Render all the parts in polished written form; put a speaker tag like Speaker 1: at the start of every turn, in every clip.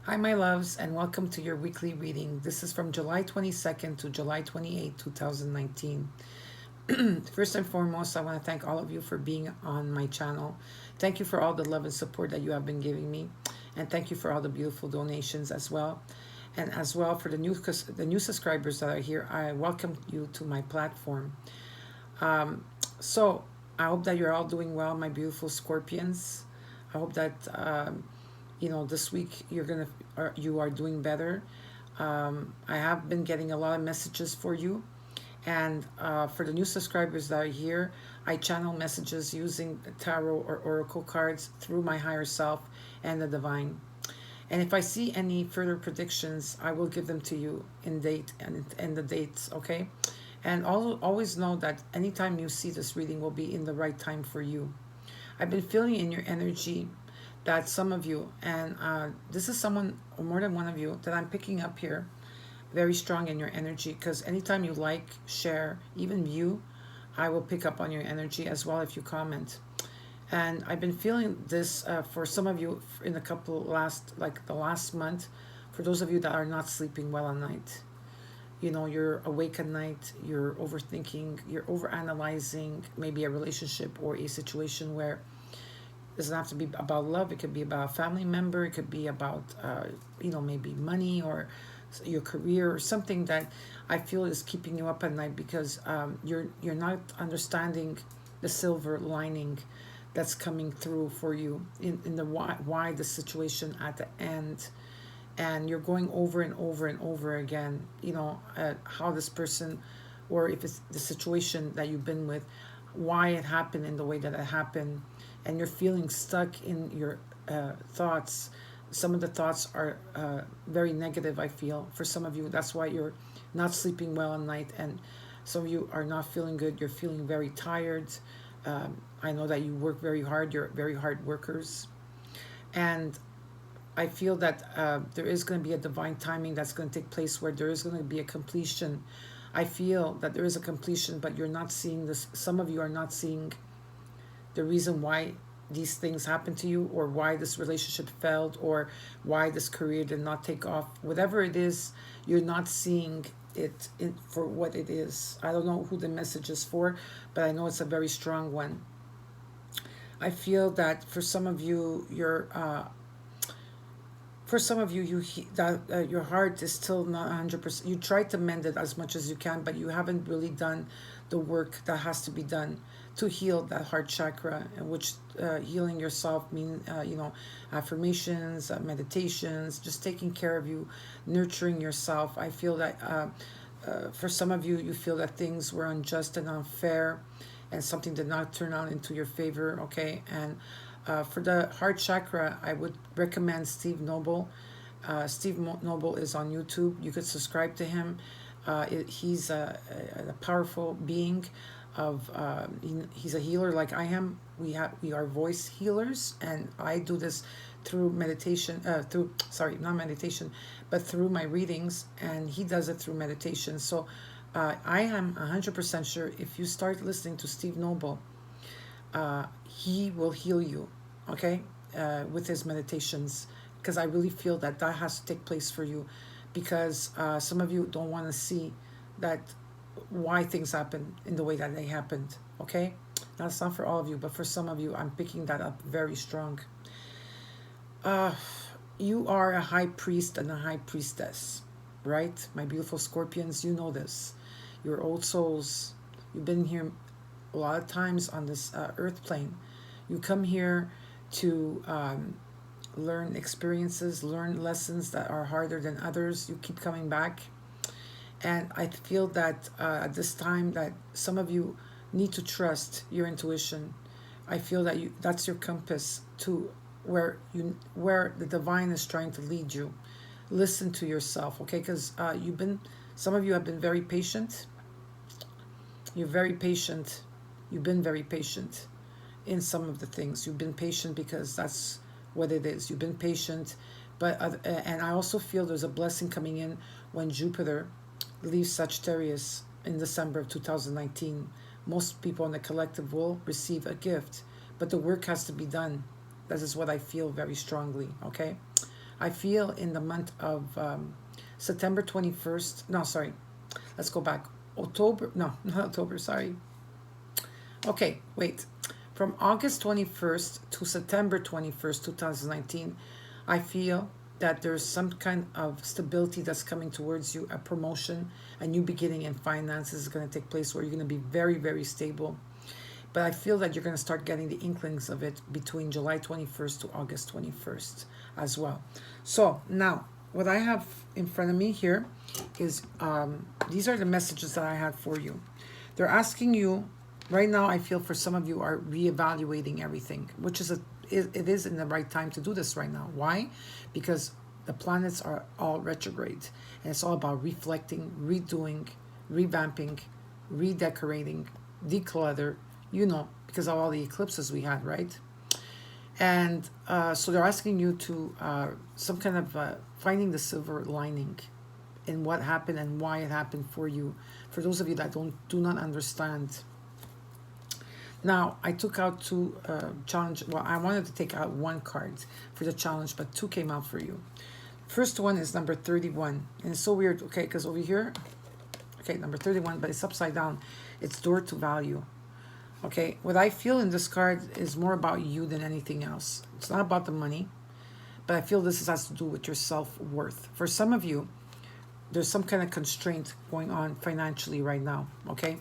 Speaker 1: Hi, my loves, and welcome to your weekly reading. This is from July 22nd to July 28th, 2019. First and foremost, I want to thank all of you for being on my channel. Thank you for all the love and support that you have been giving me, and thank you for all the beautiful donations as well. And as well for the new subscribers that are here, I welcome you to my platform. So I hope that you're all doing well, my beautiful Scorpions. I hope that this week you are doing better. I have been getting a lot of messages for you, and for the new subscribers that are here, I channel messages using tarot or oracle cards through my higher self and the divine. And if I see any further predictions, I will give them to you in date and the dates, okay? And always know that anytime you see this reading will be in the right time for you. I've been feeling in your energy that some of you, and this is someone, or more than one of you, that I'm picking up here, very strong in your energy, because anytime you like, share, even view, I will pick up on your energy as well if you comment. And I've been feeling this for some of you in the last month, for those of you that are not sleeping well at night. You're awake at night, you're overthinking, you're overanalyzing maybe a relationship or a situation where it doesn't have to be about love. It could be about a family member. It could be about, maybe money or your career or something that I feel is keeping you up at night because you're not understanding the silver lining that's coming through for you in the why the situation at the end. And you're going over and over and over again, how this person, or if it's the situation that you've been with, why it happened in the way that it happened. And you're feeling stuck in your thoughts. Some of the thoughts are very negative, I feel. For some of you, that's why you're not sleeping well at night. And some of you are not feeling good. You're feeling very tired. I know that you work very hard. You're very hard workers. And I feel that there is going to be a divine timing that's going to take place where there is going to be a completion. I feel that there is a completion, but you're not seeing this. Some of you are not seeing the reason why these things happen to you, or why this relationship failed, or why this career did not take off. Whatever it is, you're not seeing it for what it is. I don't know who the message is for, but I know it's a very strong one. I feel that for some of you, your heart is still not 100%. You try to mend it as much as you can, but you haven't really done the work that has to be done to heal that heart chakra, which healing yourself mean affirmations, meditations, just taking care of you, nurturing yourself. I feel that for some of you, you feel that things were unjust and unfair, and something did not turn out into your favor. Okay, and for the heart chakra, I would recommend Steve Noble. Steve Noble is on YouTube. You could subscribe to him. He's a powerful being. He's a healer like I am. We are voice healers, and I do this through meditation. Not meditation, but through my readings, and he does it through meditation. So I am 100% sure if you start listening to Steve Noble, he will heal you, okay, with his meditations, because I really feel that has to take place for you, because some of you don't want to see that why things happen in the way that they happened, okay? That's not for all of you, but for some of you, I'm picking that up very strong. You are a high priest and a high priestess, right? My beautiful Scorpions, you know this. You're old souls. You've been here a lot of times on this earth plane. You come here to learn experiences, learn lessons that are harder than others. You keep coming back. And I feel that at this time that some of you need to trust your intuition. I feel that that's your compass to where the divine is trying to lead you. Listen to yourself, okay? Because some of you have been very patient. You're very patient. You've been very patient in some of the things. You've been patient because that's what it is. You've been patient, and I also feel there's a blessing coming in when Jupiter leaves Sagittarius in December of 2019. Most people in the collective will receive a gift, but the work has to be done. That is what I feel very strongly, okay? I feel in the month of September 21st, no, sorry, let's go back. October, no, not October, sorry. Okay, wait. From August 21st to September 21st, 2019, I feel that there's some kind of stability that's coming towards you, a promotion, a new beginning in finances is going to take place where you're going to be very, very stable. But I feel that you're going to start getting the inklings of it between July 21st to August 21st as well. So now, what I have in front of me here is, these are the messages that I had for you. They're asking you, right now I feel for some of you are reevaluating everything, which is it is in the right time to do this right now. Why? Because the planets are all retrograde, and it's all about reflecting, redoing, revamping, redecorating, declutter, you know, because of all the eclipses we had, right? And so they're asking you to some kind of finding the silver lining in what happened and why it happened for you. For those of you that do not understand. Now, I took out two challenge. Well, I wanted to take out one card for the challenge, but two came out for you. First one is number 31. And it's so weird, okay, because over here, okay, number 31, but it's upside down. It's door to value. Okay, what I feel in this card is more about you than anything else. It's not about the money, but I feel this has to do with your self-worth. For some of you, there's some kind of constraint going on financially right now, okay?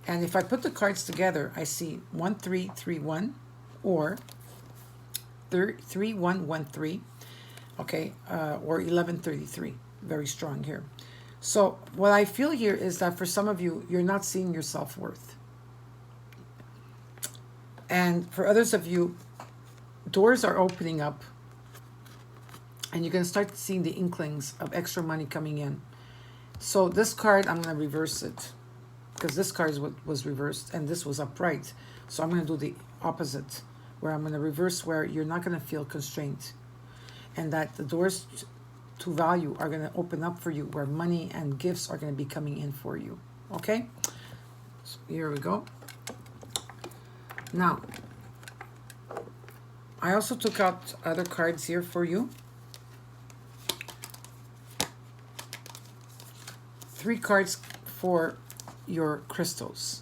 Speaker 1: And if I put the cards together, I see 1331 or 3113, okay, or 1133. Very strong here. So what I feel here is that for some of you, you're not seeing your self-worth. And for others of you, doors are opening up and you're going to start seeing the inklings of extra money coming in. So this card, I'm going to reverse it because this card was reversed and this was upright. So I'm going to do the opposite, where I'm going to reverse where you're not going to feel constrained and that the doors to value are going to open up for you, where money and gifts are going to be coming in for you. Okay? So here we go. Now, I also took out other cards here for you. 3 cards for your crystals.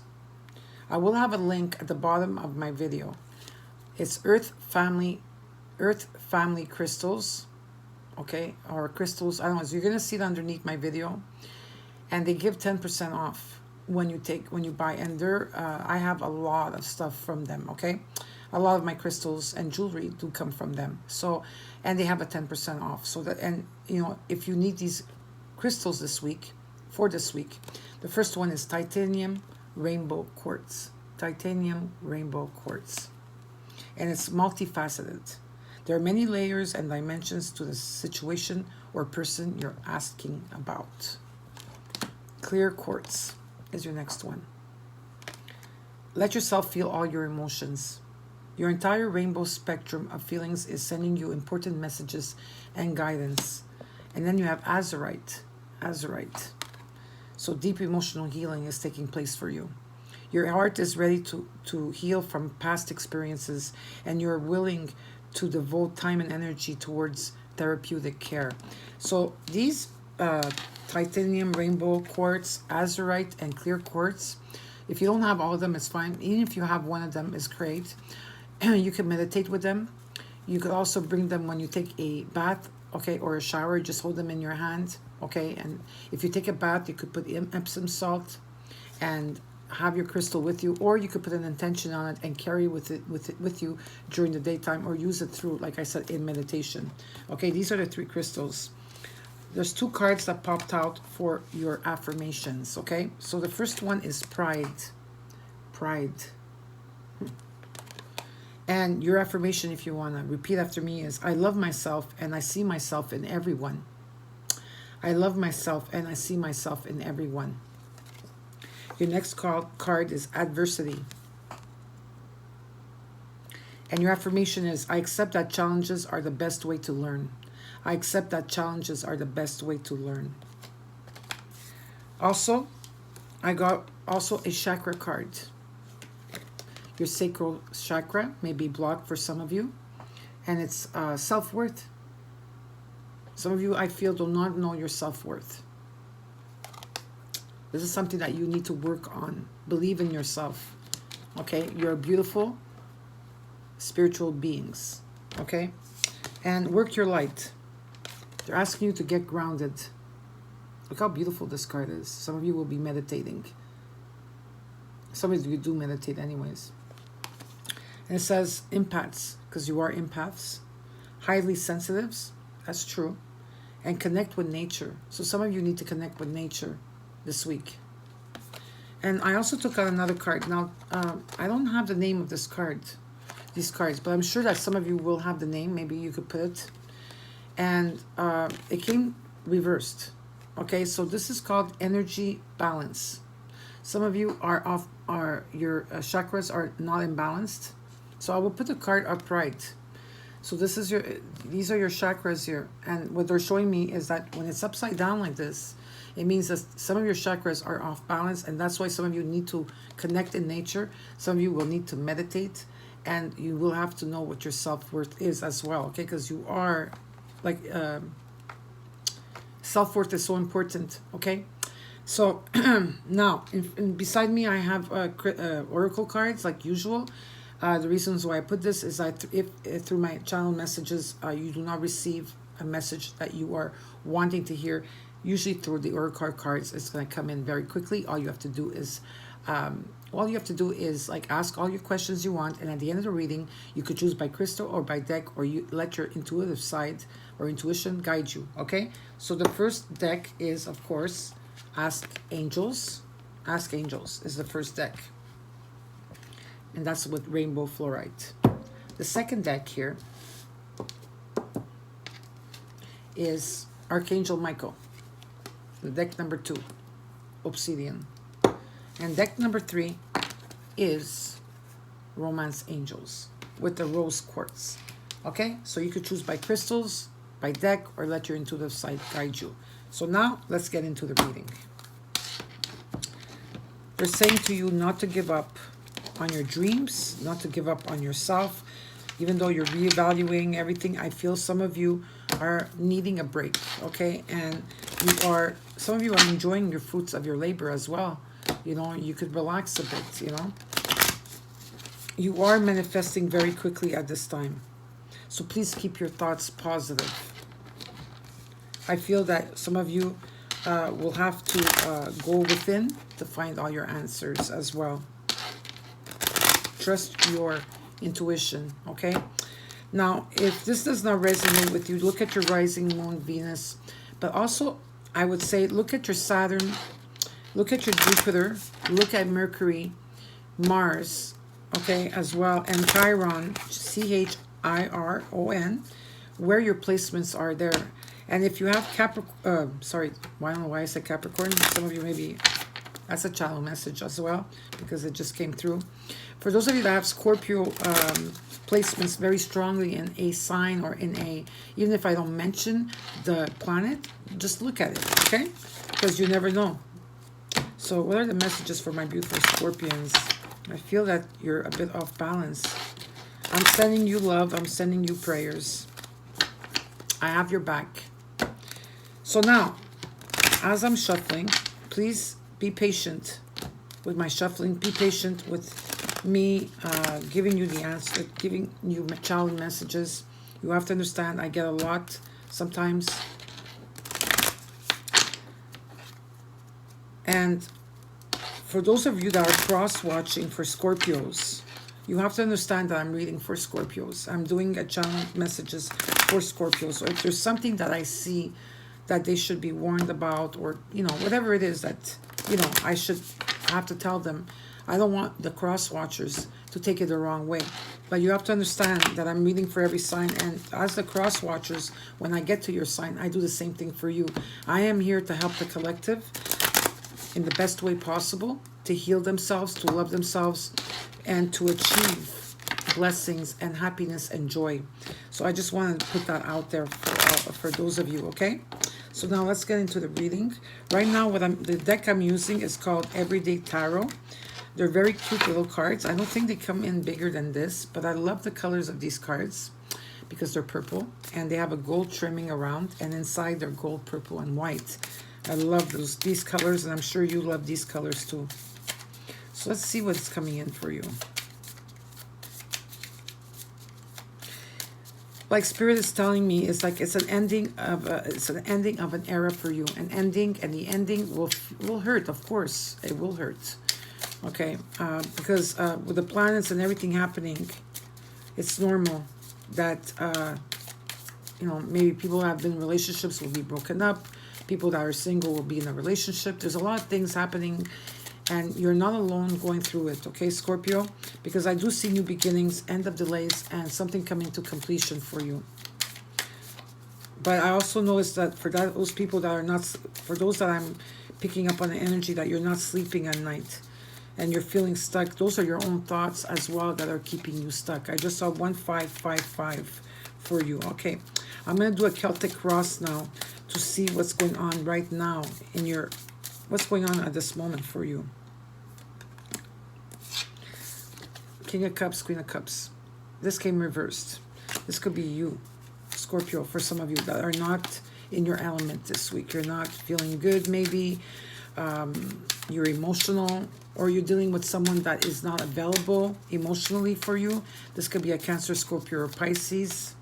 Speaker 1: I will have a link at the bottom of my video. It's Earth Family crystals, okay, or crystals. I don't know. So you're gonna see it underneath my video, and they give 10% off when you buy. And I have a lot of stuff from them. Okay, a lot of my crystals and jewelry do come from them. So, and they have a 10% off. So that, and you know, if you need these crystals this week. For this week, the first one is titanium rainbow quartz. Titanium rainbow quartz. And it's multifaceted. There are many layers and dimensions to the situation or person you're asking about. Clear quartz is your next one. Let yourself feel all your emotions. Your entire rainbow spectrum of feelings is sending you important messages and guidance. And then you have azurite. Azurite. So deep emotional healing is taking place for you. Your heart is ready to heal from past experiences, and you're willing to devote time and energy towards therapeutic care. So these titanium rainbow quartz, azurite, and clear quartz, if you don't have all of them, it's fine. Even if you have one of them, it's great. You can meditate with them. You could also bring them when you take a bath, okay, or a shower. Just hold them in your hand. Okay, and if you take a bath, you could put Epsom salt and have your crystal with you, or you could put an intention on it and carry with you during the daytime, or use it through, like I said, in meditation. Okay, these are the 3 crystals. There's 2 cards that popped out for your affirmations. Okay, so the first one is pride. Pride. And your affirmation, if you want to repeat after me, is I love myself and I see myself in everyone. I love myself and I see myself in everyone. Your next card is adversity. And your affirmation is I accept that challenges are the best way to learn. I accept that challenges are the best way to learn. Also, I got also a chakra card. Your sacral chakra may be blocked for some of you. And it's self-worth. Some of you, I feel, do not know your self-worth. This is something that you need to work on. Believe in yourself. Okay? You're beautiful spiritual beings. Okay? And work your light. They're asking you to get grounded. Look how beautiful this card is. Some of you will be meditating. Some of you do meditate anyways. And it says empaths, because you are empaths. Highly sensitives. That's true. And connect with nature. So some of you need to connect with nature this week. And I also took out another card. Now, I don't have the name of this card, these cards, but I'm sure that some of you will have the name. Maybe you could put it. And it came reversed. Okay, so this is called energy balance. Some of you are off, your chakras are not imbalanced. So I will put the card upright. So this is these are your chakras here. And what they're showing me is that when it's upside down like this, it means that some of your chakras are off balance, and that's why some of you need to connect in nature. Some of you will need to meditate, and you will have to know what your self-worth is as well, okay? Because you are, like, self-worth is so important, okay? So now, beside me, I have oracle cards like usual. The reasons why I put this is that if through my channel messages, you do not receive a message that you are wanting to hear, usually through the oracle cards, it's going to come in very quickly. All you have to do is like ask all your questions you want, and at the end of the reading, you could choose by crystal or by deck, or you let your intuitive side or intuition guide you. Okay, so the first deck is, of course, Ask Angels. Ask Angels is the first deck, and that's with rainbow fluorite. The second deck here is Archangel Michael. The deck number 2, Obsidian. And deck number 3 is Romance Angels with the rose quartz. Okay, so you could choose by crystals, by deck, or let your intuitive side guide you. So now let's get into the reading. They're saying to you not to give up on your dreams, not to give up on yourself, even though you're reevaluating everything. I feel some of you are needing a break, okay? And some of you are enjoying your fruits of your labor as well. You know, you could relax a bit, you know. You are manifesting very quickly at this time. So please keep your thoughts positive. I feel that some of you will have to go within to find all your answers as well. Trust your intuition, okay? Now, if this does not resonate with you, look at your rising moon, Venus. But also, I would say, look at your Saturn, look at your Jupiter, look at Mercury, Mars, okay, as well, and Chiron, Chiron, where your placements are there. And if you have Capricorn, sorry, I don't know why I said Capricorn. Some of you maybe, that's a channel message as well, because it just came through. For those of you that have Scorpio placements very strongly in a sign or in a, even if I don't mention the planet, just look at it, okay? Because you never know. So what are the messages for my beautiful Scorpions? I feel that you're a bit off balance. I'm sending you love. I'm sending you prayers. I have your back. So now, as I'm shuffling, please be patient with my shuffling. Be patient with me giving you the answer, giving you challenge messages. You have to understand, I get a lot sometimes. And for those of you that are cross-watching for Scorpios, you have to understand that I'm reading for Scorpios. I'm doing a channel messages for Scorpios. So if there's something that I see that they should be warned about, or, you know, whatever it is that, you know, I should have to tell them, I don't want the cross-watchers to take it the wrong way. But you have to understand that I'm reading for every sign, and as the cross-watchers, when I get to your sign, I do the same thing for you. I am here to help the collective in the best way possible, to heal themselves, to love themselves, and to achieve blessings and happiness and joy. So I just wanted to put that out there for those of you, okay? So now let's get into the reading. Right now, the deck I'm using is called Everyday Tarot. They're very cute little cards. I don't think they come in bigger than this, but I love the colors of these cards because they're purple, and they have a gold trimming around, and inside they're gold, purple, and white. I love these colors, and I'm sure you love these colors too. So let's see what's coming in for you. Like Spirit is telling me, it's like it's an ending of an era for you, an ending, and the ending will hurt. Of course, it will hurt. Okay, because with the planets and everything happening, it's normal that you know, maybe people who have been in relationships will be broken up. People that are single will be in a relationship. There's a lot of things happening, and you're not alone going through it, okay, Scorpio? Because I do see new beginnings, end of delays, and something coming to completion for you. But I also notice that for those people that are not, for those that I'm picking up on the energy that you're not sleeping at night and you're feeling stuck, those are your own thoughts as well that are keeping you stuck. I just saw 1555 for you. Okay, I'm going to do a Celtic Cross now to see what's going on right now in your, what's going on at this moment for you. King of Cups, Queen of Cups. This came reversed. This could be you, Scorpio, for some of you that are not in your element this week. You're not feeling good, maybe. You're emotional, or you're dealing with someone that is not available emotionally for you. This could be a Cancer, Scorpio, or Pisces.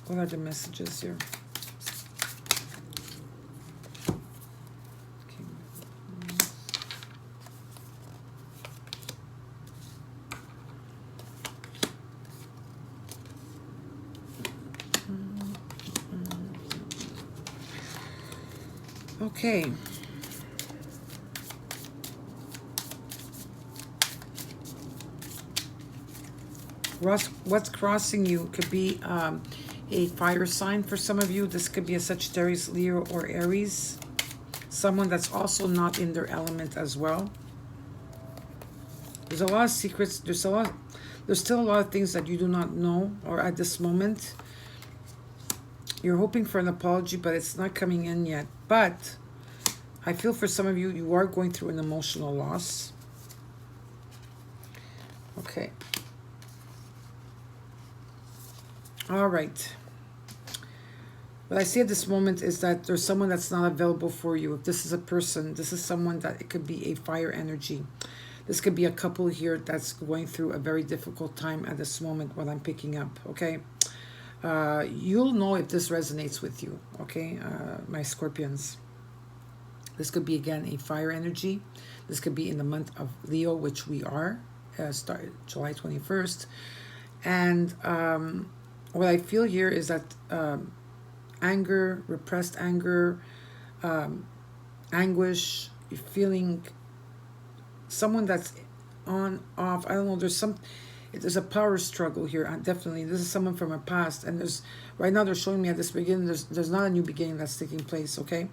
Speaker 1: What are the messages here? Okay. What's crossing you could be a fire sign for some of you. This could be a Sagittarius, Leo, or Aries. Someone that's also not in their element as well. There's a lot of secrets. There's still a lot of things that you do not know, or at this moment. You're hoping for an apology, but it's not coming in yet. But I feel for some of you, you are going through an emotional loss. Okay. All right. What I see at this moment is that there's someone that's not available for you. If this is a person, this is someone that it could be a fire energy. This could be a couple here that's going through a very difficult time at this moment, what I'm picking up, okay? You'll know if this resonates with you, okay, my Scorpions. This could be, again, a fire energy. This could be in the month of Leo, which we are, start July 21st. And what I feel here is that anger, repressed anger, anguish, you're feeling someone that's on, off, I don't know, there's a power struggle here, definitely. This is someone from our past, and there's, right now they're showing me at this beginning, there's not a new beginning that's taking place, okay?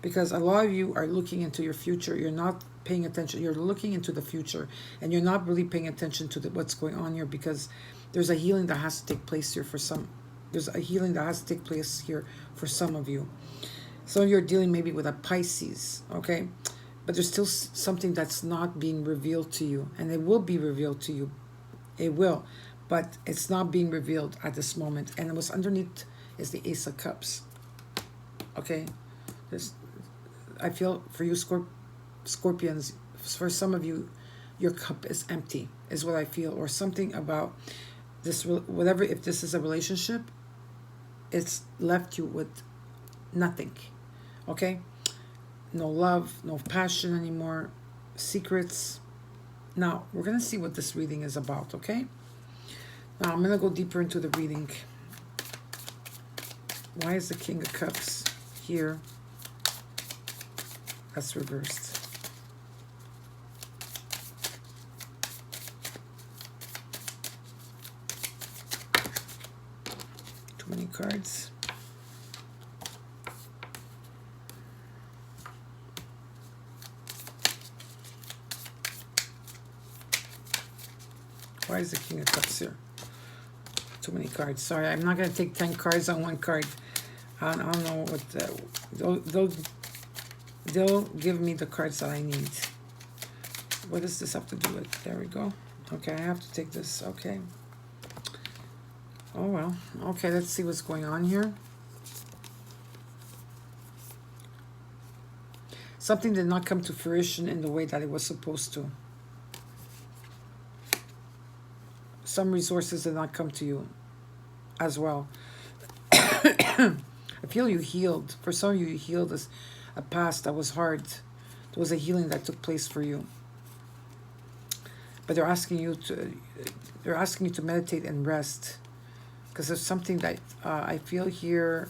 Speaker 1: Because a lot of you are looking into your future. You're not paying attention. You're looking into the future, and you're not really paying attention to what's going on here, because there's a healing that has to take place here for some. There's a healing that has to take place here for some of you. Some of you are dealing maybe with a Pisces, okay? But there's still something that's not being revealed to you, and it will be revealed to you. It will, but it's not being revealed at this moment. And what's underneath is the Ace of Cups, okay? I feel for you, Scorpions, for some of you, your cup is empty, is what I feel, or something about this, whatever, if this is a relationship, it's left you with nothing, okay? No love, no passion anymore, secrets. Now, we're going to see what this reading is about, okay? Now, I'm going to go deeper into the reading. Why is the King of Cups here? That's reversed. Too many cards. Why is the King of Cups here? Too many cards. Sorry, I'm not going to take 10 cards on one card. I don't know what... They'll give me the cards that I need. What does this have to do with? There we go. Okay, I have to take this. Okay. Oh, well. Okay, let's see what's going on here. Something did not come to fruition in the way that it was supposed to. Some resources did not come to you as well. I feel you healed. For some of you, you healed a past that was hard. There was a healing that took place for you. But they're asking you to meditate and rest. Because there's something that I feel here.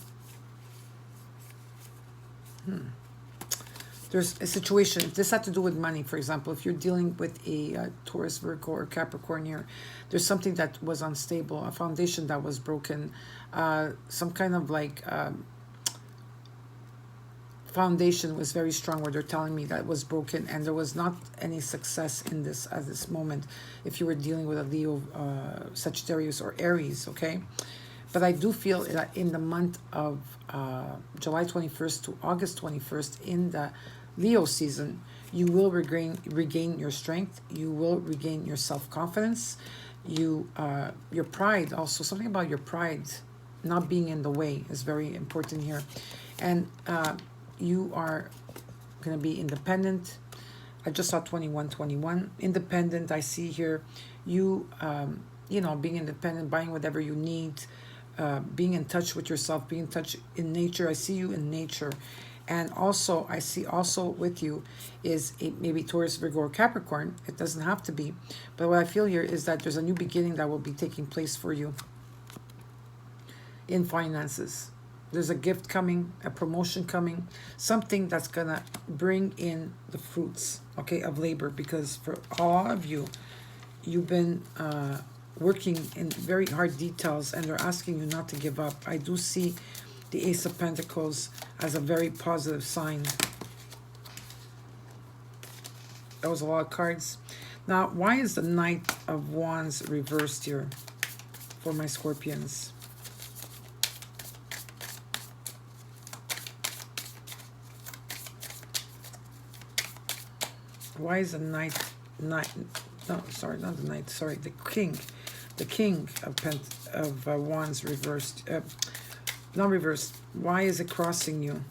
Speaker 1: There's a situation, if this had to do with money, for example, if you're dealing with a Taurus, Virgo, or Capricorn here, there's something that was unstable, a foundation that was broken, some kind of like foundation was very strong where they're telling me that was broken, and there was not any success in this at this moment if you were dealing with a Leo, Sagittarius, or Aries, okay? But I do feel that in the month of July 21st to August 21st, in the Leo season, you will regain your strength. You will regain your self-confidence. Your pride also. Something about your pride not being in the way is very important here. And you are going to be independent. I just saw 2121. Independent, I see here. You, you know, being independent, buying whatever you need, being in touch with yourself, being in touch in nature. I see you in nature. And also, I see also with you is maybe Taurus, Virgo, or Capricorn. It doesn't have to be. But what I feel here is that there's a new beginning that will be taking place for you in finances. There's a gift coming, a promotion coming, something that's going to bring in the fruits, okay, of labor. Because for all of you, you've been working in very hard details, and they're asking you not to give up. I do see the Ace of Pentacles as a very positive sign. That was a lot of cards. Now, why is the Knight of Wands reversed here for my Scorpions? Why is the Knight, no, sorry, not the Knight, sorry, the King of Wands reversed, not reversed. Why is it crossing you?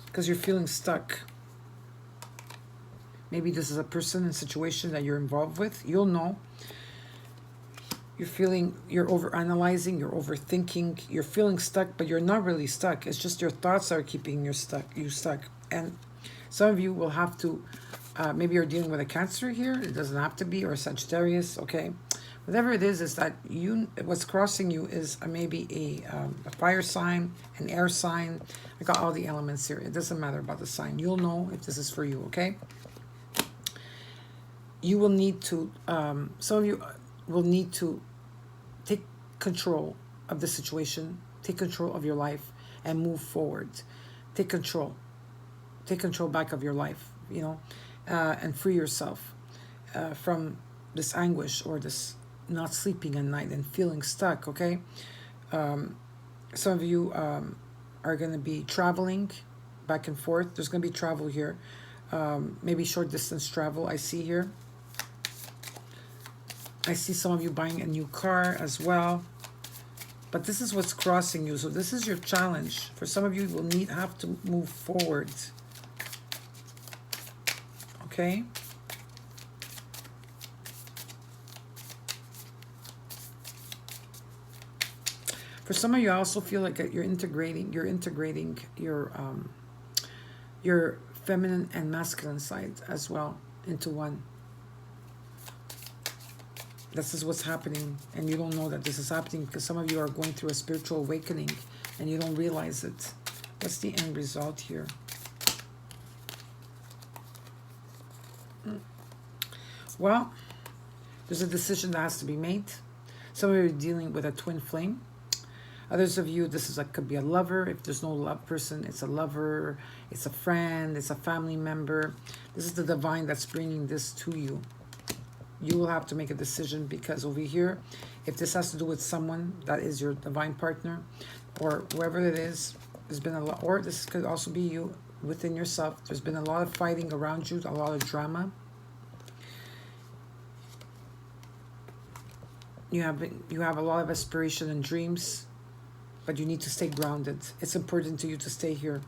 Speaker 1: Because you're feeling stuck. Maybe this is a person and situation that you're involved with. You'll know. You're overanalyzing, you're overthinking, you're feeling stuck, but you're not really stuck. It's just your thoughts are keeping you stuck. And some of you will have to, maybe you're dealing with a Cancer here. It doesn't have to be, or a Sagittarius, okay? Whatever it is that what's crossing you is maybe a fire sign, an air sign. I got all the elements here. It doesn't matter about the sign. You'll know if this is for you, okay? You will need to, some of you will need to take control of the situation, take control of your life, and move forward. Take control back of your life, you know, and free yourself from this anguish or this not sleeping at night and feeling stuck, okay? Some of you are going to be traveling back and forth. There's going to be travel here. Maybe short distance travel, I see here. I see some of you buying a new car as well. But this is what's crossing you. So this is your challenge. For some of you, you will have to move forward. Okay? For some of you, I also feel like you're integrating your feminine and masculine side as well into one. This is what's happening, and you don't know that this is happening because some of you are going through a spiritual awakening and you don't realize it. What's the end result here? Well, there's a decision that has to be made. Some of you are dealing with a twin flame. Others of you, this is could be a lover. If there's no love person, it's a lover, it's a friend, it's a family member. This is the divine that's bringing this to you. You will have to make a decision, because over here, if this has to do with someone that is your divine partner, or whoever it is, there's been a lot, or this could also be you within yourself. There's been a lot of fighting around you, a lot of drama. You have a lot of aspiration and dreams, but you need to stay grounded. It's important to you to stay here,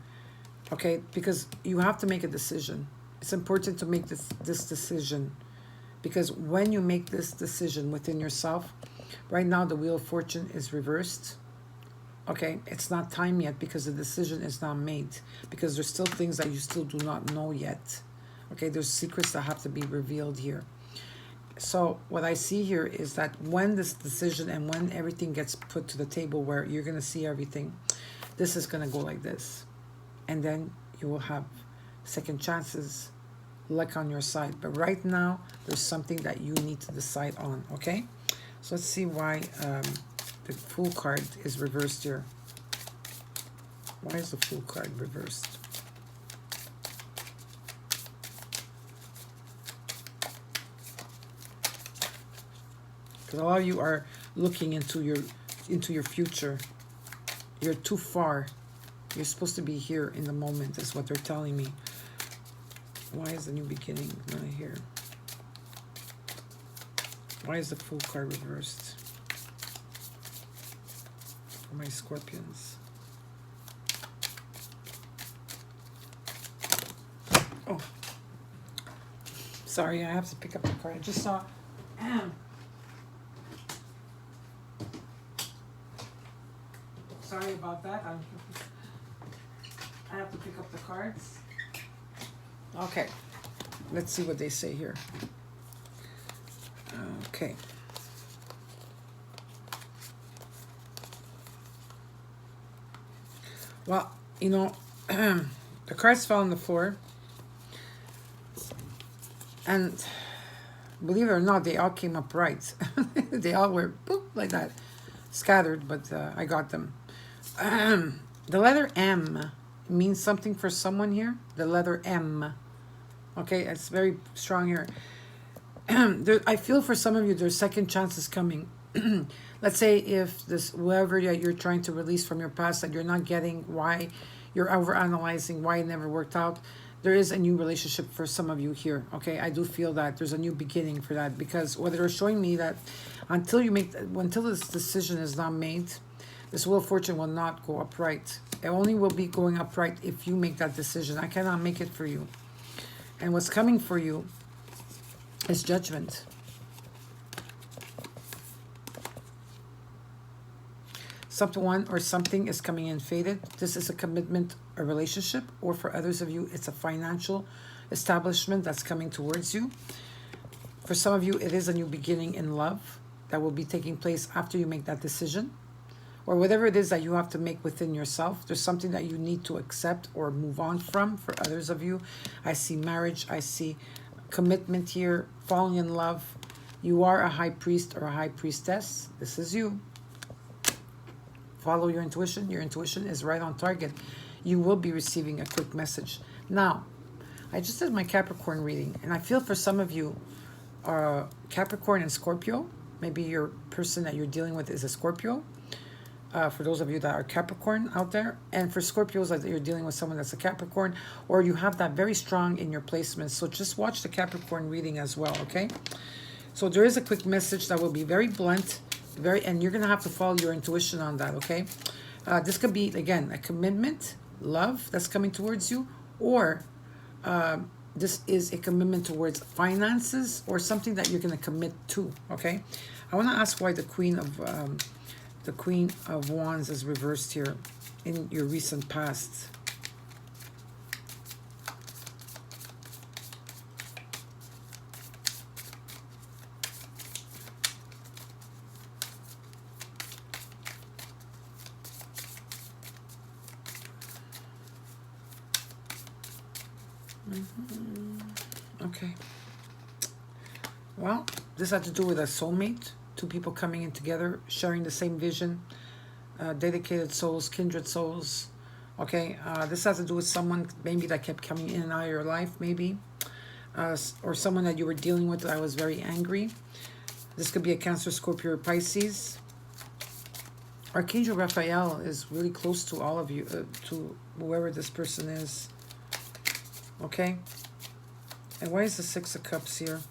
Speaker 1: okay? Because you have to make a decision. It's important to make this decision, because when you make this decision within yourself, right now the Wheel of Fortune is reversed. Okay, it's not time yet because the decision is not made, because there's still things that you still do not know yet. Okay, there's secrets that have to be revealed here. So what I see here is that when this decision and when everything gets put to the table where you're going to see everything, this is going to go like this. And then you will have second chances, luck on your side. But right now, there's something that you need to decide on, okay? So let's see why the Fool card is reversed here. Why is the Fool card reversed? Because a lot of you are looking into your future. You're too far. You're supposed to be here in the moment, is what they're telling me. Why is the new beginning not here? Why is the Fool card reversed? For my Scorpions. Oh. Sorry, I have to pick up the card. I just saw... Sorry about that. I have to pick up the cards. Okay. Let's see what they say here. Okay. Well, you know, the cards fell on the floor. And believe it or not, they all came up right. They all were boop, like that. Scattered, but I got them. The letter M means something for someone here. The letter M. Okay, it's very strong here. I feel for some of you, there's second chances coming. Let's say if this, whoever you're trying to release from your past, that you're not getting, why you're overanalyzing, why it never worked out. There is a new relationship for some of you here. Okay, I do feel that there's a new beginning for that, because what they're showing me that until this decision is not made, this Wheel of Fortune will not go upright. It only will be going upright if you make that decision. I cannot make it for you. And what's coming for you is judgment. Someone or something is coming in faded. This is a commitment, a relationship, or for others of you, it's a financial establishment that's coming towards you. For some of you, it is a new beginning in love that will be taking place after you make that decision. Or whatever it is that you have to make within yourself. There's something that you need to accept or move on from. For others of you, I see marriage, I see commitment here, falling in love. You are a high priest or a high priestess. This is you. Follow your intuition. Your intuition is right on target. You will be receiving a quick message. Now, I just did my Capricorn reading, and I feel for some of you, Capricorn and Scorpio, maybe your person that you're dealing with is a Scorpio. For those of you that are Capricorn out there, and for Scorpios that you're dealing with someone that's a Capricorn, or you have that very strong in your placements. So just watch the Capricorn reading as well, okay? So there is a quick message that will be very blunt, and you're gonna have to follow your intuition on that, okay? This could be, again, a commitment, love that's coming towards you, or this is a commitment towards finances or something that you're gonna commit to, okay? I want to ask why the Queen of Wands is reversed here in your recent past. Okay. Well, this had to do with a soulmate. Two people coming in together, sharing the same vision, dedicated souls, kindred souls. Okay, this has to do with someone maybe that kept coming in and out of your life, maybe, or someone that you were dealing with that was very angry. This could be a Cancer, Scorpio, or Pisces. Archangel Raphael is really close to all of you, to whoever this person is. Okay, and why is the Six of Cups here?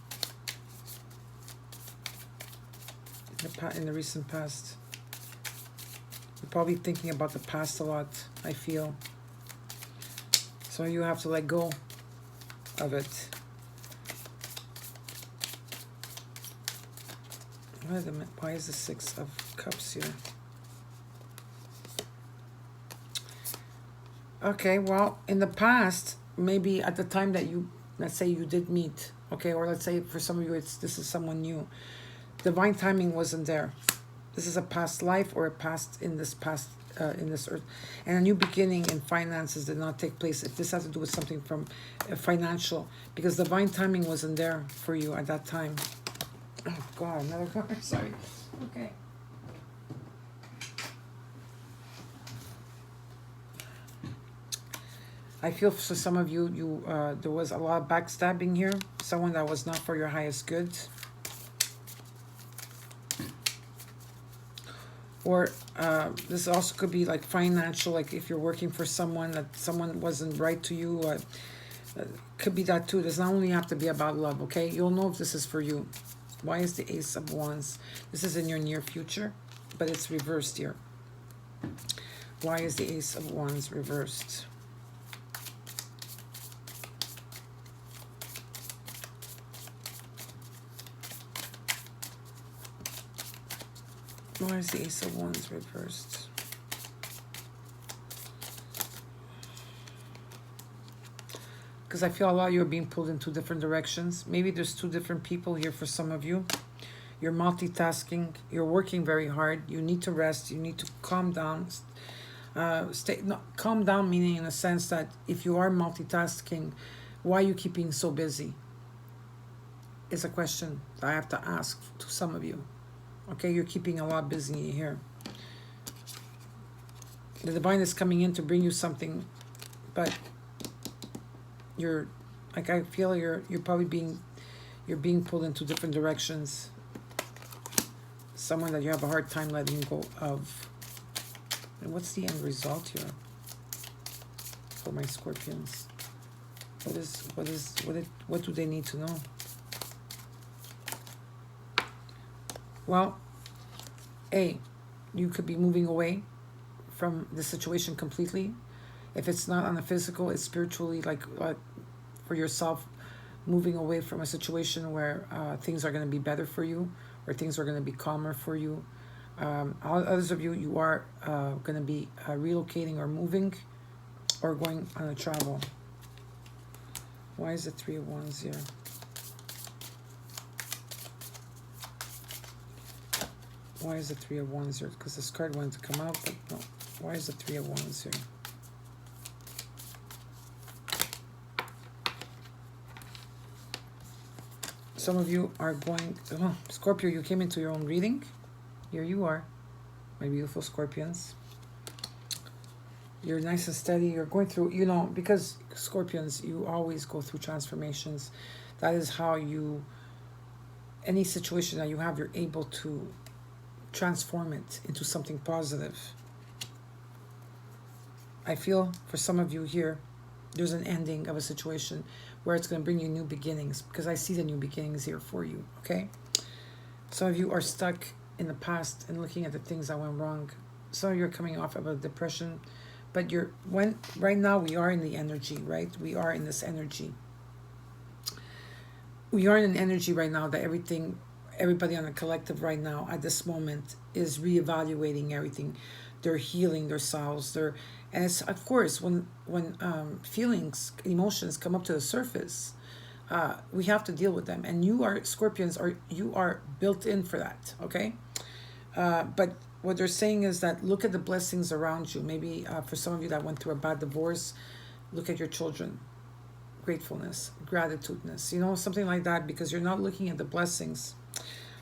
Speaker 1: in the recent past. You're probably thinking about the past a lot, I feel. So you have to let go of it. Wait a minute, why is the Six of Cups here? Okay, well, in the past, maybe at the time that you, let's say you did meet, okay, or let's say for some of you, this is someone new. Divine timing wasn't there. This is a past life or a past in this earth. And a new beginning in finances did not take place. If this has to do with something from financial, because divine timing wasn't there for you at that time. Oh God, another card. Sorry. Okay. I feel for some of you, there was a lot of backstabbing here. Someone that was not for your highest good. Or this also could be like financial, like if you're working for someone, that someone wasn't right to you. Could be that too. It does not only have to be about love, okay? You'll know if this is for you. Why is the Ace of Wands? This is in your near future, but it's reversed here. Why is the Ace of Wands reversed? Why is the Ace of Wands reversed? Because I feel a lot of you are being pulled in two different directions. Maybe there's two different people here for some of you. You're multitasking. You're working very hard. You need to rest. You need to calm down. Calm down meaning in a sense that if you are multitasking, why are you keeping so busy? Is a question I have to ask to some of you. Okay, you're keeping a lot busy here. The divine is coming in to bring you something, but you're, like, I feel you're probably being pulled into different directions. Someone that you have a hard time letting go of. And what's the end result here for my Scorpions? What do they need to know? Well, you could be moving away from the situation completely. If it's not on the physical, it's spiritually, like for yourself, moving away from a situation where things are going to be better for you, or things are going to be calmer for you. Others of you, you are going to be relocating or moving or going on a travel. Why is the Three of Wands here? Why is the Three of Wands here? Because this card wanted to come out, but no. Why is the Three of Wands here? Some of you are going... Oh, Scorpio, you came into your own reading. Here you are, my beautiful Scorpions. You're nice and steady. You're going through, you know, because Scorpions, you always go through transformations. That is how you... Any situation that you have, you're able to transform it into something positive. I feel for some of you here, there's an ending of a situation where it's going to bring you new beginnings, because I see the new beginnings here for you, okay? Some of you are stuck in the past and looking at the things that went wrong. Some of you are coming off of a depression, but right now we are in the energy, right? We are in this energy. We are in an energy right now that everybody on the collective right now at this moment is reevaluating everything. They're healing themselves. And it's, of course, when feelings, emotions come up to the surface, we have to deal with them. And you are, Scorpions, you are built in for that, okay? But what they're saying is that look at the blessings around you. Maybe for some of you that went through a bad divorce, look at your children. Gratefulness, gratitudeness, you know, something like that, because you're not looking at the blessings.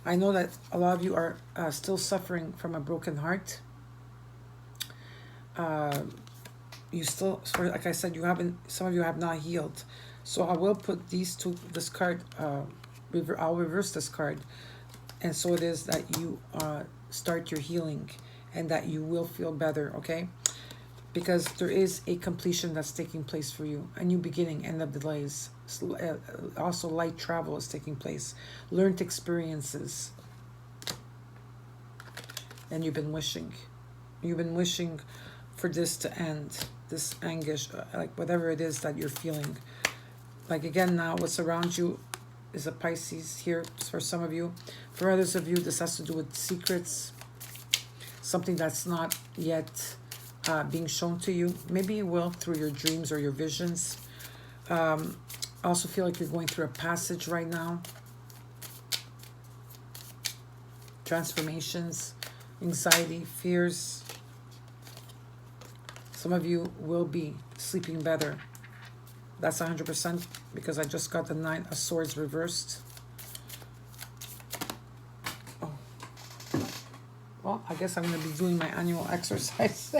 Speaker 1: I know that a lot of you are still suffering from a broken heart. You still, like I said, some of you have not healed. So I will put this card, I'll reverse this card. And so it is that you start your healing and that you will feel better, okay? Because there is a completion that's taking place for you. A new beginning, end of delays. Also light travel is taking place. Learned experiences. and you've been wishing. You've been wishing for this to end, this anguish, like whatever it is that you're feeling. Like again, now what's around you is a Pisces here for some of you. For others of you, this has to do with secrets, something that's not yet being shown to you. Maybe it will through your dreams or your visions. I also feel like you're going through a passage right now. Transformations, anxiety, fears. Some of you will be sleeping better. That's 100% because I just got the Nine of Swords reversed. Oh. Well, I guess I'm going to be doing my annual exercise.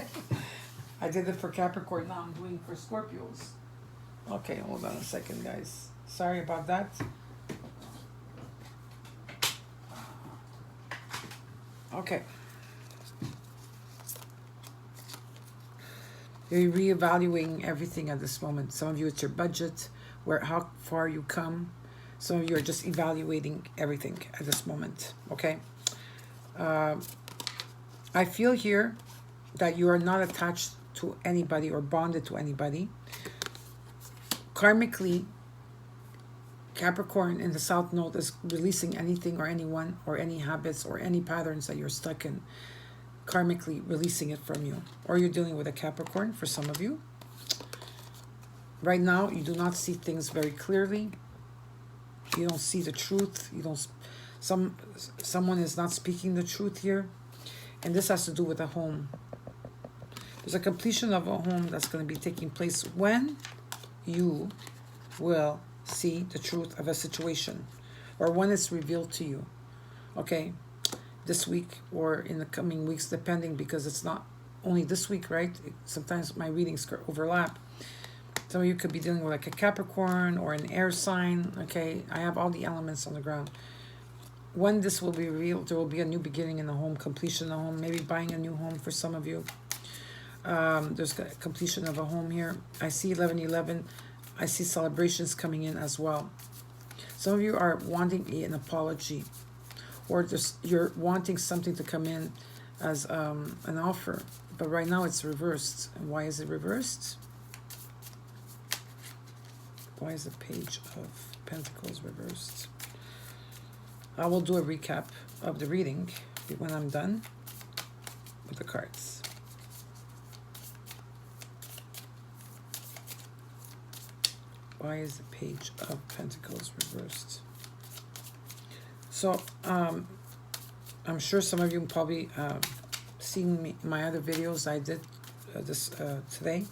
Speaker 1: I did it for Capricorn, now I'm doing for Scorpios. Okay, hold on a second, guys. Sorry about that. Okay. You're reevaluating everything at this moment. Some of you, it's your budget, how far you come. Some of you are just evaluating everything at this moment, okay? I feel here that you are not attached to anybody or bonded to anybody. Karmically, Capricorn in the South Node is releasing anything or anyone or any habits or any patterns that you're stuck in. Karmically releasing it from you. Or you're dealing with a Capricorn for some of you. Right now, you do not see things very clearly. You don't see the truth. You don't. Someone is not speaking the truth here. And this has to do with a home. There's a completion of a home that's going to be taking place when you will see the truth of a situation. Or when it's revealed to you. Okay? This week or in the coming weeks, depending, because it's not only this week, right? Sometimes my readings overlap. Some of you could be dealing with like a Capricorn or an air sign, okay? I have all the elements on the ground. When this will be revealed, there will be a new beginning in the home, completion of the home, maybe buying a new home for some of you. There's a completion of a home here. I see 11/11. I see celebrations coming in as well. Some of you are wanting an apology. Or just you're wanting something to come in as an offer. But right now it's reversed. And why is it reversed? Why is the Page of Pentacles reversed? I will do a recap of the reading when I'm done with the cards. Why is the Page of Pentacles reversed? So, I'm sure some of you probably seen my other videos I did today.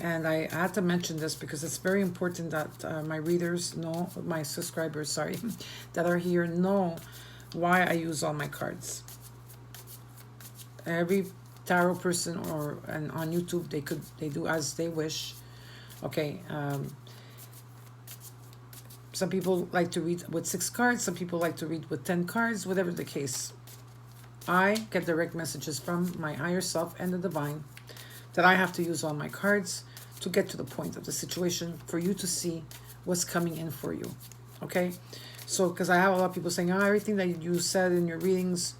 Speaker 1: And I had to mention this because it's very important that my readers know, my subscribers, sorry, that are here know why I use all my cards. Every tarot person and on YouTube, they do as they wish. Okay, some people like to read with 6 cards. Some people like to read with 10 cards, whatever the case. I get direct messages from my higher self and the divine that I have to use all my cards to get to the point of the situation for you to see what's coming in for you. Okay? So, because I have a lot of people saying, oh, everything that you said in your readings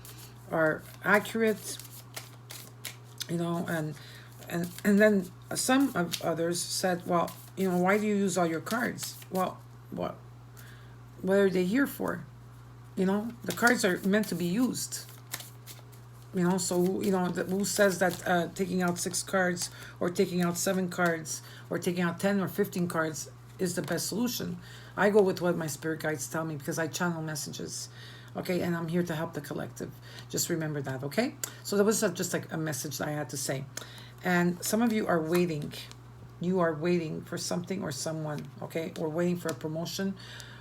Speaker 1: are accurate, you know, and then some of others said, well, you know, why do you use all your cards? Well, what are they here for? You know, the cards are meant to be used. You know, so, you know, who says that taking out 6 cards or taking out 7 cards or taking out 10 or 15 cards is the best solution? I go with what my spirit guides tell me because I channel messages. Okay, and I'm here to help the collective. Just remember that, okay? So that was just like a message that I had to say. And some of you are waiting. You are waiting for something or someone, okay? Or waiting for a promotion,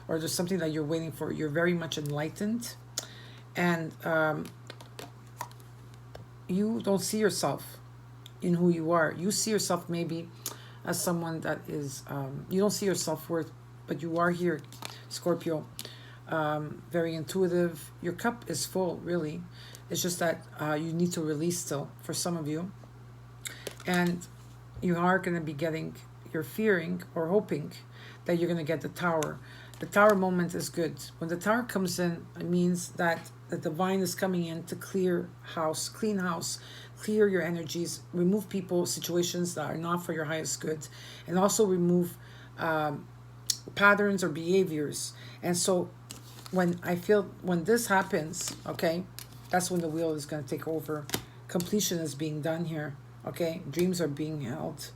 Speaker 1: or there's something that you're waiting for. You're very much enlightened. And you don't see yourself in who you are. You see yourself maybe as someone that is, you don't see your self-worth, but you are here, Scorpio. Very intuitive. Your cup is full, really. It's just that you need to release still for some of you. And you are going to be getting, you're fearing or hoping that you're going to get the Tower. The Tower moment is good. When the Tower comes in, it means that the divine is coming in to clear house, clean house, clear your energies, remove people, situations that are not for your highest good, and also remove patterns or behaviors. And so when I feel, when this happens, okay, that's when the wheel is going to take over. Completion is being done here, okay? Dreams are being held.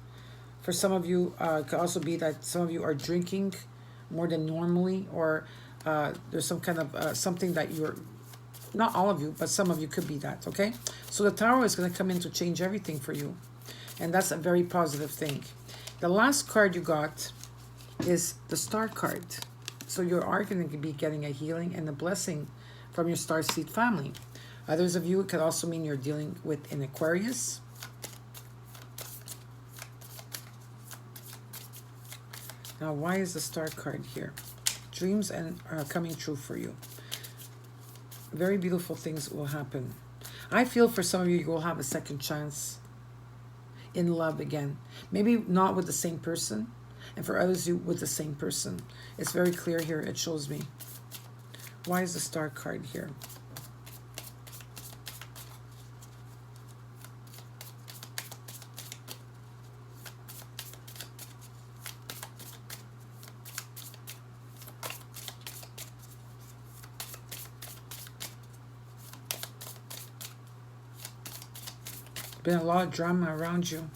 Speaker 1: For some of you, it could also be that some of you are drinking more than normally, or there's some kind of something that you're, not all of you, but some of you could be that, okay? So the Tower is going to come in to change everything for you. And that's a very positive thing. The last card you got is the Star card. So you are going to be getting a healing and a blessing from your starseed family. Others of you, it could also mean you're dealing with an Aquarius. Now, why is the Star card here? Dreams and are coming true for you. Very beautiful things will happen. I feel for some of you, you will have a second chance in love again. Maybe not with the same person, and for others, you with the same person. It's very clear here. It shows me. Why is the Star card here? Been a lot of drama around you.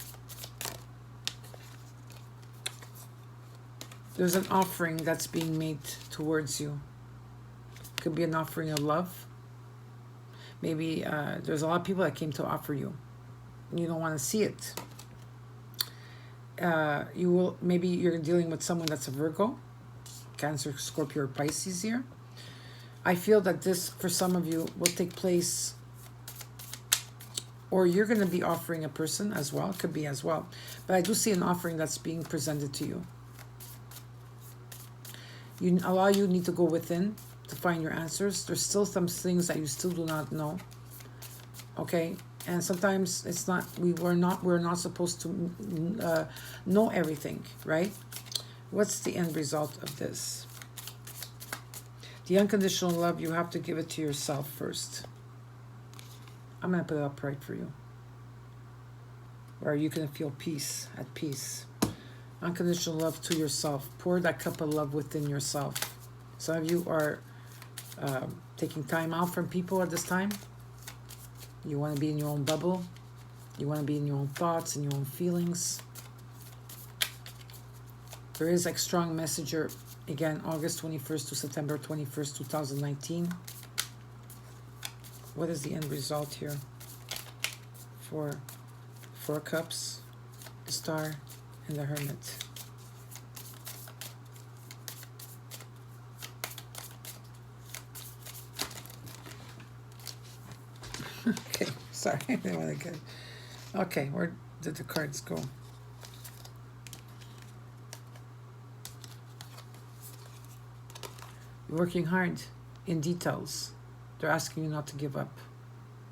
Speaker 1: There's an offering that's being made towards you. Could be an offering of love. Maybe there's a lot of people that came to offer you. You don't want to see it. You will, maybe you're dealing with someone that's a Virgo, Cancer, Scorpio, or Pisces here. I feel that this, for some of you, will take place, or you're going to be offering a person as well. Could be as well. But I do see an offering that's being presented to you. A lot of you need to go within to find your answers. There's still some things that you still do not know. Okay? And sometimes it's not, we're not supposed to know everything, right? What's the end result of this? The unconditional love, you have to give it to yourself first. I'm going to put it up right for you, where you can feel peace, at peace. Unconditional love to yourself. Pour that cup of love within yourself. Some of you are taking time out from people at this time. You want to be in your own bubble. You want to be in your own thoughts and your own feelings. There is a strong messenger, again, August 21st to September 21st, 2019. What is the end result here? For Four Cups, the Star, and the Hermit. Okay, sorry, I didn't want to get. Okay, where did the cards go? You're working hard in details. They're asking you not to give up.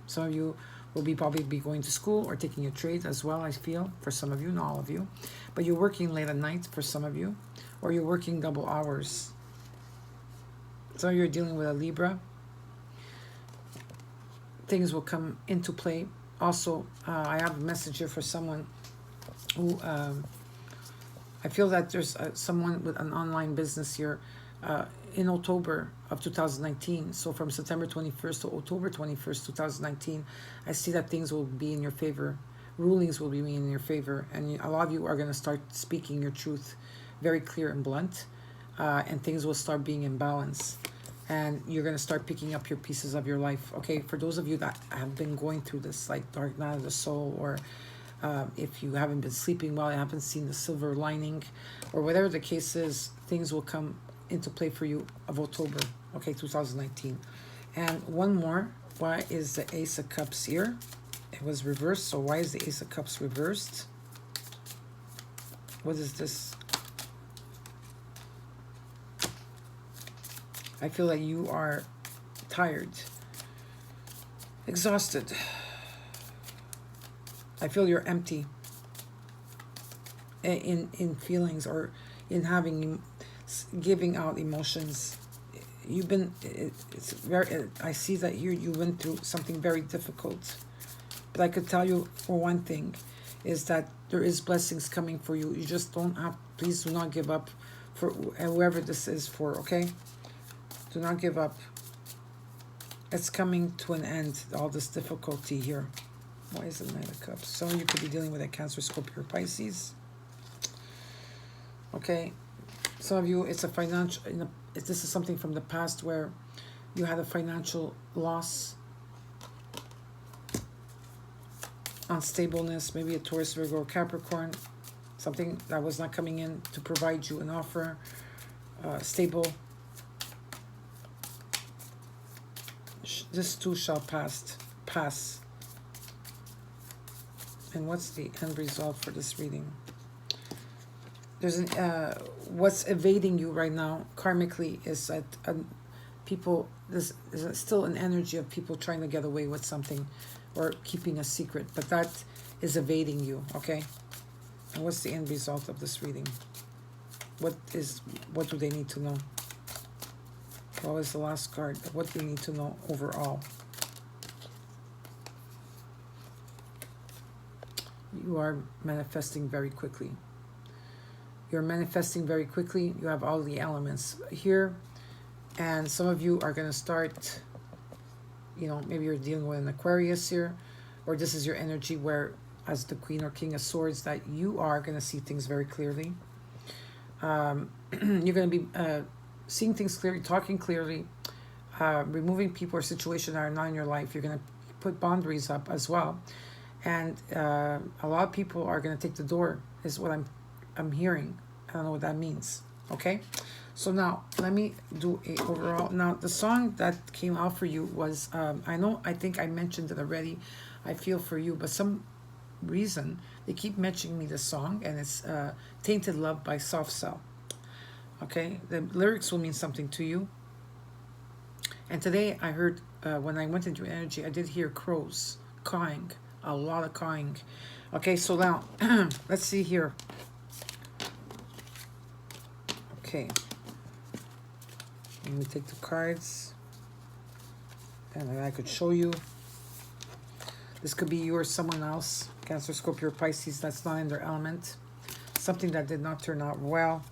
Speaker 1: Some of you will probably be going to school or taking a trade as well, I feel, for some of you, not all of you. But you're working late at night for some of you, or you're working double hours. So you're dealing with a Libra. Things will come into play. Also, I have a message here for someone who, I feel that there's someone with an online business here in October of 2019. So from September 21st to October 21st, 2019, I see that things will be in your favor. Rulings will be in your favor. And a lot of you are going to start speaking your truth very clear and blunt. And things will start being in balance. And you're going to start picking up your pieces of your life. Okay, for those of you that have been going through this, like dark night of the soul, or if you haven't been sleeping well, you haven't seen the silver lining, or whatever the case is, things will come into play for you of October, okay, 2019. And one more, why is the Ace of Cups here? It was reversed, so why is the Ace of Cups reversed? What is this? I feel like you are tired, exhausted. I feel you're empty in feelings, or in having giving out emotions. You've been, it's very, I see that you went through something very difficult. But I could tell you for one thing, is that there is blessings coming for you. You just don't have, please do not give up for whoever this is for, okay? Do not give up. It's coming to an end, all this difficulty here. Why is it Knight of Cups? Some of you could be dealing with a Cancer, Scorpio, Pisces. Okay. Some of you, it's a financial, this is something from the past where you had a financial loss, unstableness, maybe a Taurus, Virgo, or Capricorn, something that was not coming in to provide you an offer, stable. This too shall pass. And what's the end result for this reading? There's what's evading you right now karmically is that people, there's still an energy of people trying to get away with something or keeping a secret, but that is evading you, okay? And what's the end result of this reading? What do they need to know? What was the last card? What do you need to know overall? You are manifesting very quickly. You're manifesting very quickly. You have all the elements here. And some of you are going to start, you know, maybe you're dealing with an Aquarius here. Or this is your energy where, as the Queen or King of Swords, that you are going to see things very clearly. You're going to be seeing things clearly, talking clearly, removing people or situations that are not in your life. You're going to put boundaries up as well. And a lot of people are going to take the door, is what I'm hearing. I don't know what that means. Okay? So now, let me do a overall. Now, the song that came out for you was, I think I mentioned it already, I Feel For You, but some reason, they keep mentioning me this song, and it's Tainted Love by Soft Cell. Okay? The lyrics will mean something to you. And today, I heard, when I went into energy, I did hear crows cawing. A lot of cawing. Okay, so now, let's see here. Okay. Let me take the cards. And then I could show you. This could be you or someone else. Cancer, Scorpio, Pisces, that's not in their element. Something that did not turn out well.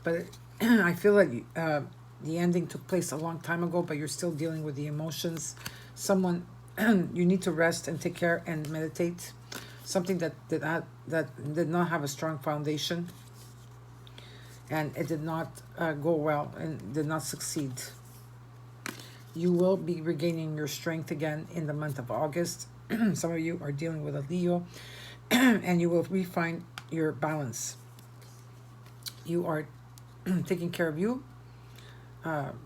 Speaker 1: But I feel like the ending took place a long time ago, but you're still dealing with the emotions. Someone... you need to rest and take care and meditate. Something that did not have a strong foundation, and it did not go well and did not succeed. You will be regaining your strength again in the month of August. Some of you are dealing with a Leo, and you will refine your balance. You are taking care of you,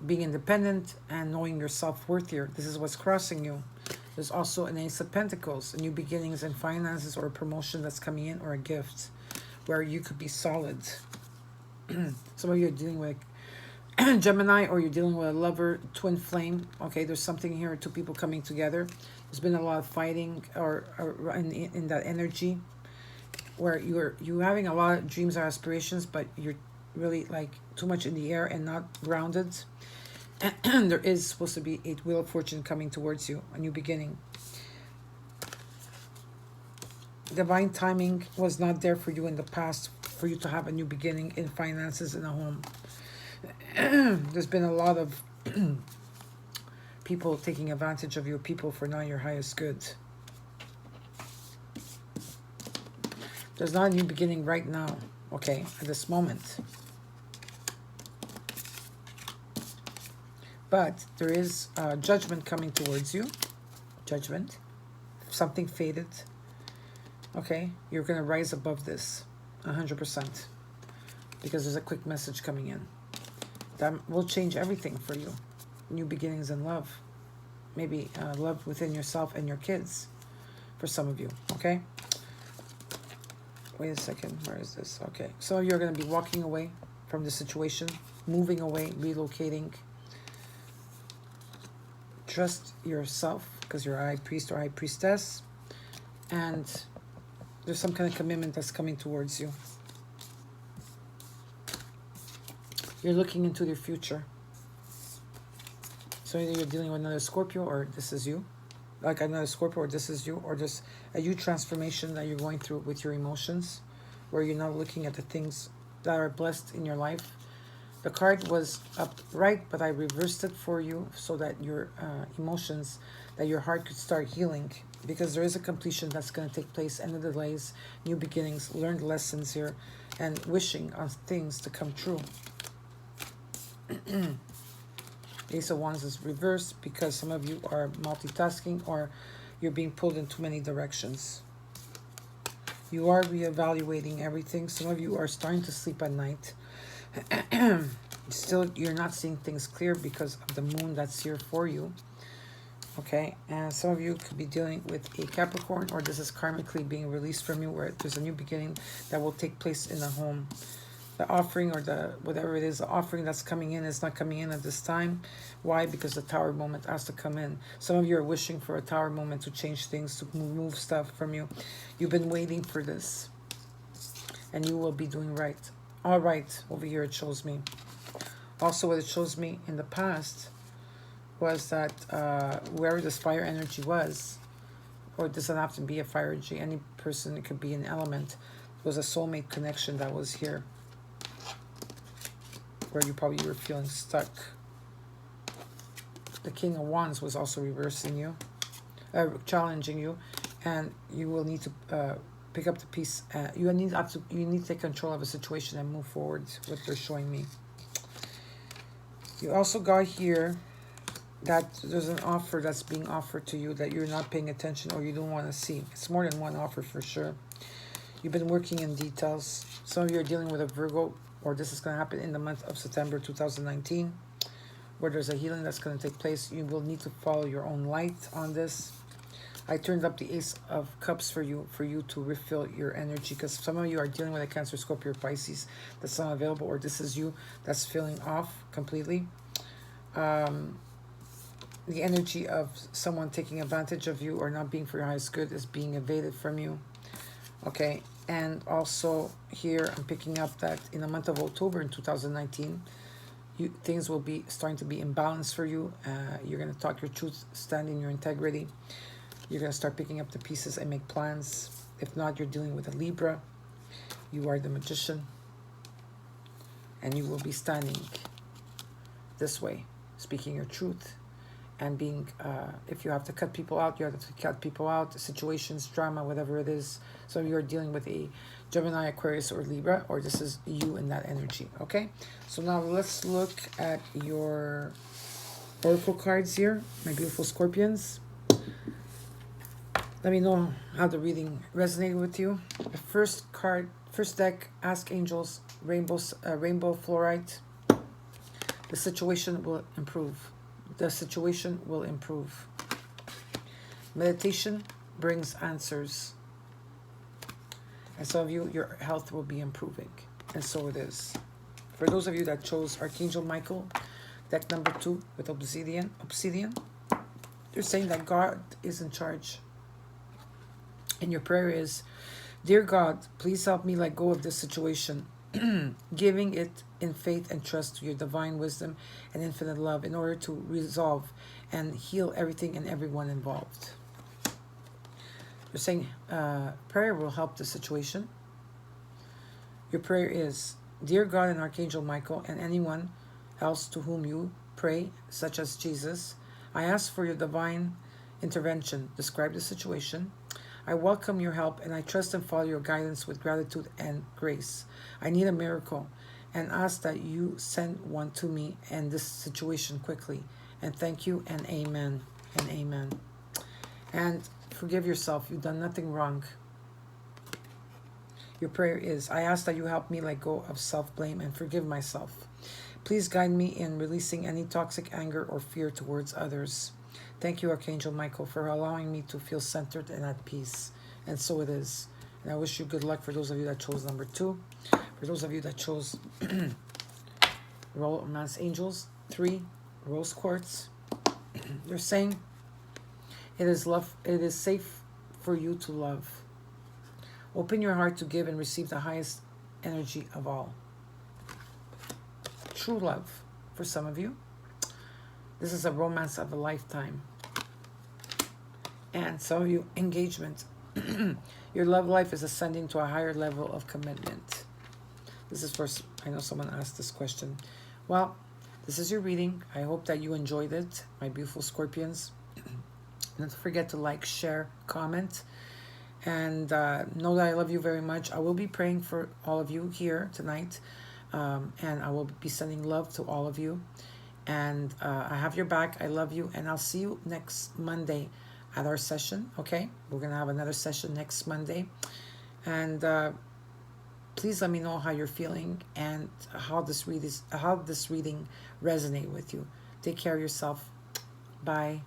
Speaker 1: being independent, and knowing your self-worth here. This is what's crossing you. There's also an Ace of Pentacles, new beginnings in finances, or a promotion that's coming in, or a gift where you could be solid. Some of you are dealing with Gemini, or you're dealing with a lover, twin flame. Okay, there's something here, two people coming together. There's been a lot of fighting or in that energy where you're having a lot of dreams or aspirations, but you're really like too much in the air and not grounded. And there is supposed to be a wheel of fortune coming towards you, a new beginning. Divine timing was not there for you in the past, for you to have a new beginning in finances in a home. There's been a lot of people taking advantage of your people for not your highest good. There's not a new beginning right now, okay, at this moment. But there is judgment coming towards you. Judgment. Something faded. Okay? You're going to rise above this. 100%. Because there's a quick message coming in. That will change everything for you. New beginnings in love. Maybe love within yourself and your kids. For some of you. Okay? Wait a second. Where is this? Okay. So you're going to be walking away from the situation. Moving away. Relocating. Trust yourself, because you're a high priest or high priestess, and there's some kind of commitment that's coming towards you. You're looking into your future. So either you're dealing with another Scorpio, or this is you. Like another Scorpio, or this is you. Or just a huge transformation that you're going through with your emotions, where you're not looking at the things that are blessed in your life. The card was upright, but I reversed it for you so that your emotions, that your heart could start healing. Because there is a completion that's going to take place, end of delays, new beginnings, learned lessons here, and wishing on things to come true. Ace of Wands is reversed because some of you are multitasking, or you're being pulled in too many directions. You are reevaluating everything. Some of you are starting to sleep at night. Still, you're not seeing things clear because of the moon that's here for you. Okay, and some of you could be dealing with a Capricorn, or this is karmically being released from you, where there's a new beginning that will take place in the home. The offering, or the whatever it is, the offering that's coming in is not coming in at this time. Why? Because the tower moment has to come in. Some of you are wishing for a tower moment to change things, to move stuff from you. You've been waiting for this, and you will be doing right. All right, over here it shows me. Also, what it shows me in the past was that whoever this fire energy was, or it doesn't have to be a fire energy, any person, it could be an element, was a soulmate connection that was here, where you probably were feeling stuck. The King of Wands was also reversing you, challenging you, and you will need to pick up the piece. You need to take control of a situation and move forward. What they're showing me. You also got here that there's an offer that's being offered to you that you're not paying attention, or you don't want to see. It's more than one offer for sure. You've been working in details. Some of you are dealing with a Virgo, or this is going to happen in the month of September 2019, where there's a healing that's going to take place. You will need to follow your own light on this. I turned up the Ace of Cups for you to refill your energy, because some of you are dealing with a Cancer, Scorpio, Pisces that's not available, or this is you that's filling off completely. The energy of someone taking advantage of you or not being for your highest good is being evaded from you. Okay, and also here I'm picking up that in the month of October in 2019, things will be starting to be in balance for you. You're going to talk your truth, stand in your integrity. You're going to start picking up the pieces and make plans. If not, you're dealing with a Libra. You are the Magician. And you will be standing this way, speaking your truth. And being, if you have to cut people out, you have to cut people out. Situations, drama, whatever it is. So you're dealing with a Gemini, Aquarius, or Libra. Or this is you in that energy. Okay? So now let's look at your oracle cards here. My beautiful Scorpions. Let me know how the reading resonated with you. The first card, first deck, Ask Angels, Rainbow Fluorite. The situation will improve. The situation will improve. Meditation brings answers. And some of you, your health will be improving. And so it is. For those of you that chose Archangel Michael, deck number 2 with Obsidian, they're saying that God is in charge. And your prayer is, Dear God, please help me let go of this situation, giving it in faith and trust to your divine wisdom and infinite love in order to resolve and heal everything and everyone involved. You're saying prayer will help the situation. Your prayer is, Dear God and Archangel Michael and anyone else to whom you pray, such as Jesus, I ask for your divine intervention. Describe the situation. I welcome your help and I trust and follow your guidance with gratitude and grace. I need a miracle and ask that you send one to me and this situation quickly. And thank you and amen and amen. And forgive yourself. You've done nothing wrong. Your prayer is, I ask that you help me let go of self-blame and forgive myself. Please guide me in releasing any toxic anger or fear towards others. Thank you, Archangel Michael, for allowing me to feel centered and at peace. And so it is. And I wish you good luck for those of you that chose number 2. For those of you that chose Romance Angels, 3, Rose Quartz. They're saying it is safe for you to love. Open your heart to give and receive the highest energy of all. true love for some of you. This is a romance of a lifetime. And some of you, engagement. Your love life is ascending to a higher level of commitment. This is for, I know someone asked this question. Well, this is your reading. I hope that you enjoyed it, my beautiful Scorpions. Don't forget to like, share, comment. And know that I love you very much. I will be praying for all of you here tonight. And I will be sending love to all of you. And I have your back. I love you. And I'll see you next Monday at our session. Okay? We're going to have another session next Monday. And please let me know how you're feeling and how this reading resonate with you. Take care of yourself. Bye.